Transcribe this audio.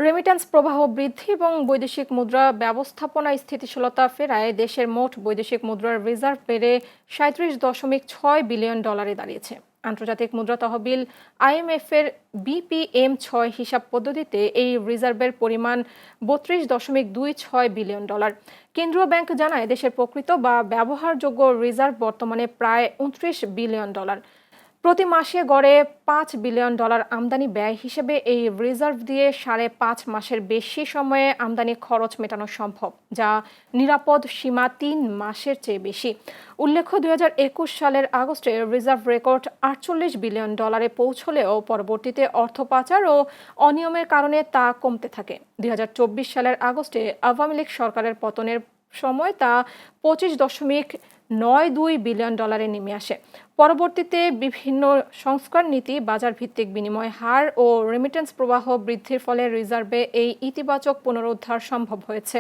Remittance প্রবাহ বৃদ্ধি এবং বৈদেশিক মুদ্রা ব্যবস্থাপনায় স্থিতিশীলতা ফেরায় দেশের মোট বৈদেশিক মুদ্রার রিজার্ভ বেড়ে ৩৭.৬ বিলিয়ন ডলারে দাঁড়িয়েছে। আন্তর্জাতিক মুদ্রা তহবিল আইএমএফ-এর BPM-6 হিসাব পদ্ধতিতে এই রিজার্ভের পরিমাণ ৩২.26 বিলিয়ন ডলার। কেন্দ্রীয় ব্যাংক জানায় দেশের প্রকৃত বা ব্যবহারযোগ্য রিজার্ভ বর্তমানে প্রায় ২৯ বিলিয়ন ডলার। প্রতি মাসে গড়ে ৫ বিলিয়ন ডলার আমদানি ব্যয় হিসেবে এই রিজার্ভ দিয়ে ৫.৫ মাসের বেশি সময়ে আমদানি খরচ মেটানো সম্ভব, যা নিরাপদ সীমা ৩ মাসের চেয়ে বেশি। উল্লেখ্য, ২০২১ সালের আগস্টে রিজার্ভ রেকর্ড ৪৮ বিলিয়ন ডলারে পৌঁছলেও পরবর্তীতে অর্থ পাচার ও অনিয়মের কারণে তা কমতে থাকে। ২০২৪ সালের আগস্টে আওয়ামী লীগ সরকারের পতনের সময় তা ২৫.৯২ বিলিয়ন ডলারে নেমে আসে। পরবর্তীতে বিভিন্ন সংস্কার নীতি, বাজার ভিত্তিক বিনিময় হার ও রেমিটেন্স প্রবাহ বৃদ্ধির ফলে রিজার্ভে এই ইতিবাচক পুনরুদ্ধার সম্ভব হয়েছে।